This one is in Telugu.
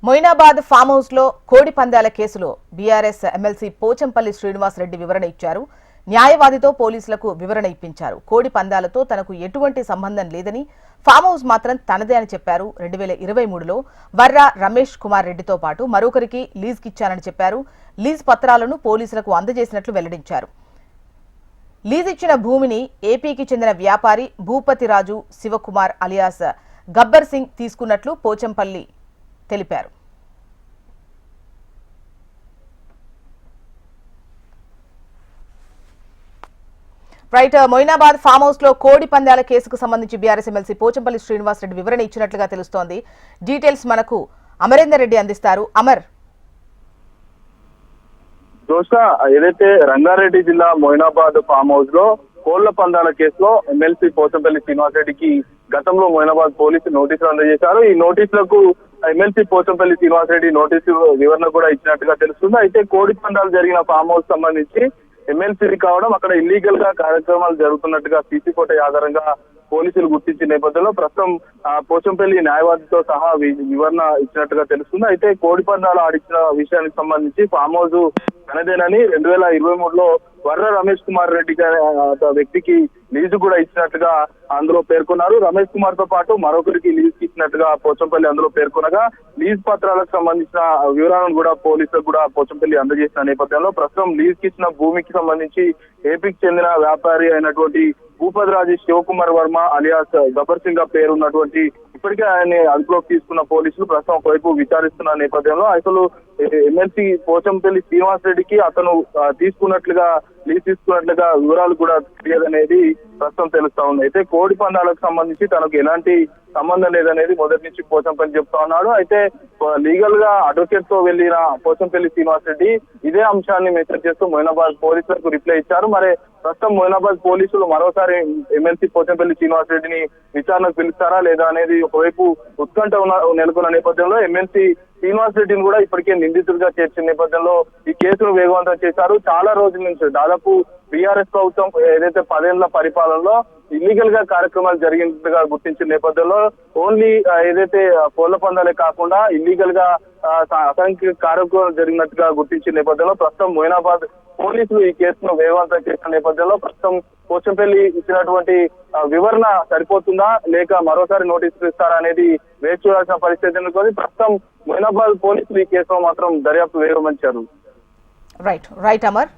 మొయినాబాద్ ఫామ్ హౌస్ లో కోడి పందాల కేసులో బీఆర్ఎస్ ఎమ్మెల్సీ పోచంపల్లి శ్రీనివాస్ రెడ్డి వివరణ ఇచ్చారు. న్యాయవాదితో పోలీసులకు వివరణ ఇప్పించారు. కోడి పందాలతో తనకు ఎటువంటి సంబంధం లేదని, ఫామ్ హౌస్ మాత్రం తనదే అని చెప్పారు. 2023లో వర్రా రమేష్ కుమార్ రెడ్డితో పాటు మరొకరికి లీజుకిచ్చానని చెప్పారు. లీజ్ పత్రాలను పోలీసులకు అందజేసినట్లు వెల్లడించారు. లీజ్ ఇచ్చిన భూమిని ఏపీకి చెందిన వ్యాపారి భూపతిరాజు శివకుమార్ అలియాస్ గబ్బర్ సింగ్ తీసుకున్నట్లు పోచంపల్లి తెలిపారు. రైట్, మొయినాబాద్ ఫామ్ హౌస్ లో కోడి పందాల కేసుకు సంబంధించి బీఆర్ఎస్ ఎమ్మెల్సీ పోచంపల్లి శ్రీనివాస్ రెడ్డి వివరణ ఇచ్చినట్లుగా తెలుస్తోంది. డీటెయిల్స్ మనకు అమరేందర్ రెడ్డి అందిస్తారు. అమర్, ఏదైతే రంగారెడ్డి జిల్లా మొయినాబాద్ ఫామ్ హౌస్ లో కోళ్ల పందాల కేసులో ఎమ్మెల్సీ పోచంపల్లి శ్రీనివాస్ రెడ్డికి గతంలో మొయినాబాద్ పోలీసులు నోటీసులు అందజేశారు. ఈ నోటీసులకు ఎమ్మెల్సీ పోచంపల్లి శ్రీనివాస్ రెడ్డి నోటీసు వివరణ కూడా ఇచ్చినట్టుగా తెలుస్తుంది. అయితే కోడి పందాలు జరిగిన ఫామ్ హౌస్ సంబంధించి ఎమ్మెల్సీ కావడం, అక్కడ ఇల్లీగల్ గా కార్యక్రమాలు జరుగుతున్నట్టుగా సీసీ ఫోటో ఆధారంగా పోలీసులు గుర్తించిన నేపథ్యంలో ప్రస్తుతం పోచంపల్లి న్యాయవాదితో సహా వివరణ ఇచ్చినట్టుగా తెలుస్తుంది. అయితే కోడి పందాలు ఆడించిన విషయానికి సంబంధించి ఫామ్ హౌస్ తనదేనని 2023లో వర్ర రమేష్ కుమార్ రెడ్డి వ్యక్తికి లీజు కూడా ఇచ్చినట్టుగా అందులో పేర్కొన్నారు. రమేష్ కుమార్ తో పాటు మరొకరికి లీజ్ ఇచ్చినట్టుగా పోచంపల్లి అందులో పేర్కొనగా, లీజ్ పత్రాలకు సంబంధించిన వివరాలను కూడా పోలీసులకు కూడా పోచంపల్లి అందజేసిన నేపథ్యంలో ప్రస్తుతం లీజ్ ఇచ్చిన భూమికి సంబంధించి ఏపీకి చెందిన వ్యాపారి అయినటువంటి భూపతిరాజు శివకుమార్ వర్మ అలియాస్ గబ్బర్ సింగ్ పేరున్నటువంటి ఇప్పటికే ఆయన్ని అదుపులోకి తీసుకున్న పోలీసులు ప్రస్తుతం ఒకవైపు విచారిస్తున్న నేపథ్యంలో అసలు ఎమ్మెల్సీ పోచంపల్లి శ్రీనివాస్ రెడ్డికి అతను తీసుకున్నట్లుగా వివరాలు కూడా తెలియదనేది ప్రస్తుతం తెలుస్తా ఉంది. అయితే కోడి పందాలకు సంబంధించి తనకు ఎలాంటి సంబంధం లేదనేది మొదటి నుంచి పోచంపల్లి చెప్తా ఉన్నాడు. అయితే లీగల్ గా అడ్వకేట్ తో వెళ్లిన పోచంపల్లి శ్రీనివాస్ రెడ్డి ఇదే అంశాన్ని మెన్షన్ చేస్తూ మొయినాబాద్ పోలీసులకు రిప్లై ఇచ్చారు. మరి ప్రస్తుతం మొయినాబాద్ పోలీసులు మరోసారి ఎమ్మెల్సీ పోచంపల్లి శ్రీనివాస్ రెడ్డిని విచారణకు పిలుస్తారా లేదా అనేది ఒకవైపు ఉత్కంఠ నెలకొన్న నేపథ్యంలో ఎమ్మెల్సీ శ్రీనివాస్ రెడ్డిని కూడా ఇప్పటికే నిందితుడిగా చేర్చిన నేపథ్యంలో ఈ కేసును వేగవంతం చేశారు. చాలా రోజుల నుంచి దాదాపు బీఆర్ఎస్ ప్రభుత్వం ఏదైతే 10 ఏళ్ల పరిపాలనలో ఇల్లీగల్ గా కార్యక్రమాలు జరిగినట్టుగా గుర్తించిన నేపథ్యంలో ఓన్లీ ఏదైతే కోళ్ల పందాలే కాకుండా ఇల్లీగల్ గా అసంఖ్య కార్యక్రమాలు జరిగినట్టుగా గుర్తించిన నేపథ్యంలో ప్రస్తుతం మొయినాబాద్ పోలీసులు ఈ కేసును వేగవంతం చేసిన నేపథ్యంలో ప్రస్తుతం పోచంపల్లి ఇచ్చినటువంటి వివరణ సరిపోతుందా లేక మరోసారి నోటీసులు ఇస్తారా అనేది వేచి చూడాల్సిన పరిస్థితి అనుకోని ప్రస్తుతం మొయినాబాద్ పోలీసులు ఈ కేసులో మాత్రం దర్యాప్తు వేగవంచారు. రైట్ అమర్.